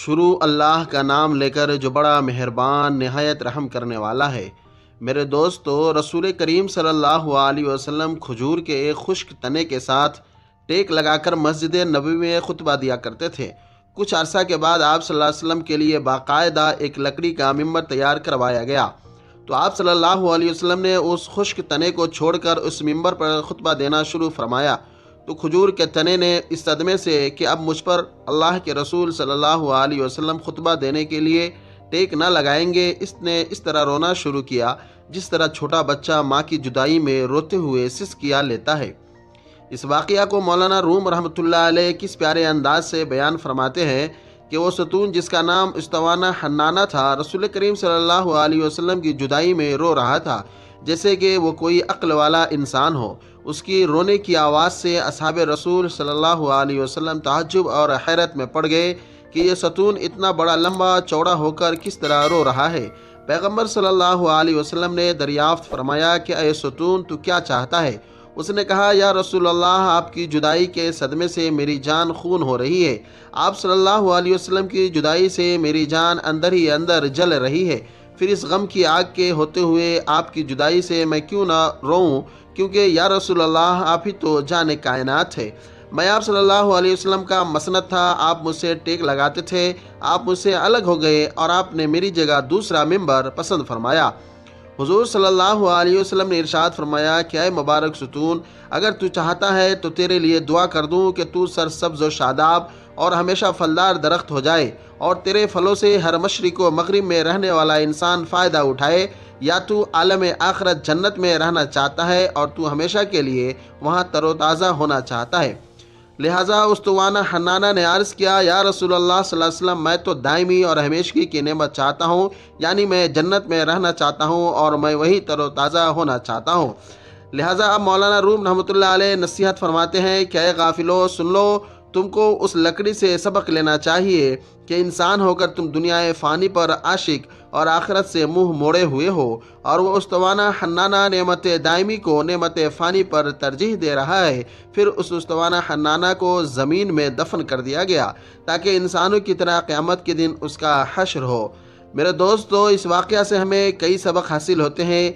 شروع اللہ کا نام لے کر جو بڑا مہربان نہایت رحم کرنے والا ہے۔ میرے دوستو، رسول کریم صلی اللہ علیہ وسلم کھجور کے ایک خشک تنے کے ساتھ ٹیک لگا کر مسجد نبوی میں خطبہ دیا کرتے تھے۔ کچھ عرصہ کے بعد آپ صلی اللہ علیہ وسلم کے لیے باقاعدہ ایک لکڑی کا ممبر تیار کروایا گیا، تو آپ صلی اللہ علیہ وسلم نے اس خشک تنے کو چھوڑ کر اس ممبر پر خطبہ دینا شروع فرمایا۔ تو کھجور کے تنے نے اس صدمے سے کہ اب مجھ پر اللہ کے رسول صلی اللہ علیہ وسلم خطبہ دینے کے لیے ٹیک نہ لگائیں گے، اس نے اس طرح رونا شروع کیا جس طرح چھوٹا بچہ ماں کی جدائی میں روتے ہوئے سسکیاں لیتا ہے۔ اس واقعہ کو مولانا روم رحمۃ اللہ علیہ کس پیارے انداز سے بیان فرماتے ہیں کہ وہ ستون جس کا نام استوانہ حنانہ تھا، رسول کریم صلی اللہ علیہ وسلم کی جدائی میں رو رہا تھا جیسے کہ وہ کوئی عقل والا انسان ہو۔ اس کی رونے کی آواز سے اصحاب رسول صلی اللہ علیہ وسلم تعجب اور حیرت میں پڑ گئے کہ یہ ستون اتنا بڑا لمبا چوڑا ہو کر کس طرح رو رہا ہے۔ پیغمبر صلی اللہ علیہ وسلم نے دریافت فرمایا کہ اے ستون، تو کیا چاہتا ہے؟ اس نے کہا، یا رسول اللہ، آپ کی جدائی کے صدمے سے میری جان خون ہو رہی ہے۔ آپ صلی اللہ علیہ وسلم کی جدائی سے میری جان اندر ہی اندر جل رہی ہے۔ پھر اس غم کی آگ کے ہوتے ہوئے آپ کی جدائی سے میں کیوں نہ روؤں، کیونکہ یا رسول اللہ، آپ ہی تو جان کائنات ہے۔ میں آپ صلی اللہ علیہ وسلم کا مسند تھا، آپ مجھ سے ٹیک لگاتے تھے، آپ مجھ سے الگ ہو گئے اور آپ نے میری جگہ دوسرا ممبر پسند فرمایا۔ حضور صلی اللہ علیہ وسلم نے ارشاد فرمایا کہ اے مبارک ستون، اگر تو چاہتا ہے تو تیرے لیے دعا کر دوں کہ تو سرسبز و شاداب اور ہمیشہ پھلدار درخت ہو جائے اور تیرے پھلوں سے ہر مشرق و مغرب میں رہنے والا انسان فائدہ اٹھائے، یا تو عالم آخرت جنت میں رہنا چاہتا ہے اور تو ہمیشہ کے لیے وہاں تر و تازہ ہونا چاہتا ہے۔ لہٰذا استوانہ حنانہ نے عرض کیا، یا رسول اللہ صلی اللہ علیہ وسلم، میں تو دائمی اور ہمیشگی کی نعمت چاہتا ہوں، یعنی میں جنت میں رہنا چاہتا ہوں اور میں وہی تر و تازہ ہونا چاہتا ہوں۔ لہٰذا اب مولانا روم رحمۃ اللہ علیہ نصیحت فرماتے ہیں کہ اے غافلو، سن لو، تم کو اس لکڑی سے سبق لینا چاہیے کہ انسان ہو کر تم دنیا فانی پر عاشق اور آخرت سے منہ موڑے ہوئے ہو، اور وہ استوانہ حنانہ نعمت دائمی کو نعمت فانی پر ترجیح دے رہا ہے۔ پھر اس استوانہ حنانہ کو زمین میں دفن کر دیا گیا تاکہ انسانوں کی طرح قیامت کے دن اس کا حشر ہو۔ میرے دوستو، اس واقعہ سے ہمیں کئی سبق حاصل ہوتے ہیں۔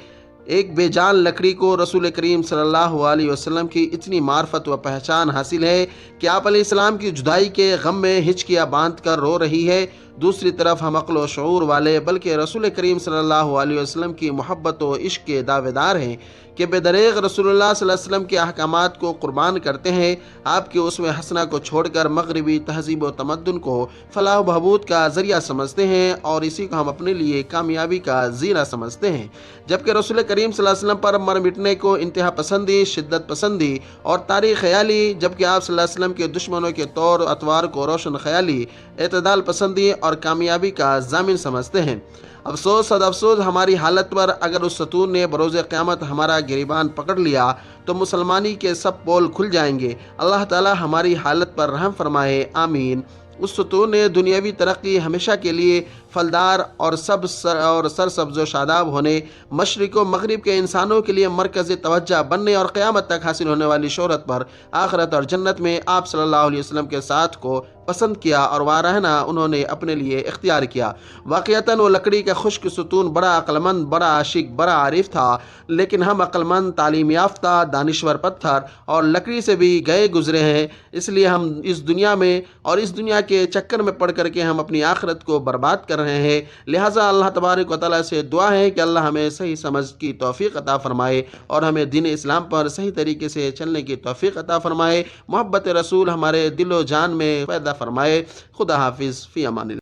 ایک بے جان لکڑی کو رسول کریم صلی اللہ علیہ وسلم کی اتنی معرفت و پہچان حاصل ہے کہ آپ علیہ السلام کی جدائی کے غم میں ہچکیاں باندھ کر رو رہی ہے۔ دوسری طرف ہم عقل و شعور والے بلکہ رسول کریم صلی اللہ علیہ وسلم کی محبت و عشق کے دعوے دار ہیں کہ بے دریغ رسول اللہ صلی اللہ علیہ وسلم کے احکامات کو قربان کرتے ہیں، آپ کے اسوہ حسنہ کو چھوڑ کر مغربی تہذیب و تمدن کو فلاح و بہبود کا ذریعہ سمجھتے ہیں اور اسی کو ہم اپنے لیے کامیابی کا زینہ سمجھتے ہیں، جبکہ رسول کریم صلی اللہ علیہ وسلم پر مر مٹنے کو انتہا پسندی، شدت پسندی اور تاریخ خیالی، جبکہ آپ صلی اللہ علیہ وسلم کے دشمنوں کے طور اطوار کو روشن خیالی، اعتدال پسندی اور کامیابی کا ضامن سمجھتے ہیں۔ افسوس صد افسوس ہماری حالت پر، اگر اس ستون نے بروز قیامت ہمارا گریبان پکڑ لیا تو مسلمانی کے سب پول کھل جائیں گے۔ اللہ تعالی ہماری حالت پر رحم فرمائے، آمین۔ اس ستون نے دنیاوی ترقی ہمیشہ کے لیے پھلدار اور سرسبز و شاداب ہونے، مشرق و مغرب کے انسانوں کے لیے مرکز توجہ بننے اور قیامت تک حاصل ہونے والی شہرت پر آخرت اور جنت میں آپ صلی اللہ علیہ وسلم کے ساتھ کو پسند کیا اور وہاں رہنا انہوں نے اپنے لیے اختیار کیا۔ واقعتاً وہ لکڑی کا خشک ستون بڑا عقلمند، بڑا عاشق، بڑا عارف تھا، لیکن ہم عقلمند، تعلیم یافتہ، دانشور پتھر اور لکڑی سے بھی گئے گزرے ہیں، اس لیے ہم اس دنیا میں اور اس دنیا کے چکر میں پڑ کر کے ہم اپنی آخرت کو برباد کر رہے ہیں۔ لہٰذا اللہ تبارک و تعالیٰ سے دعا ہے کہ اللہ ہمیں صحیح سمجھ کی توفیق عطا فرمائے اور ہمیں دین اسلام پر صحیح طریقے سے چلنے کی توفیق عطا فرمائے، محبت رسول ہمارے دل و جان میں پیدا فرمائے۔ خدا حافظ، فی امان اللہ۔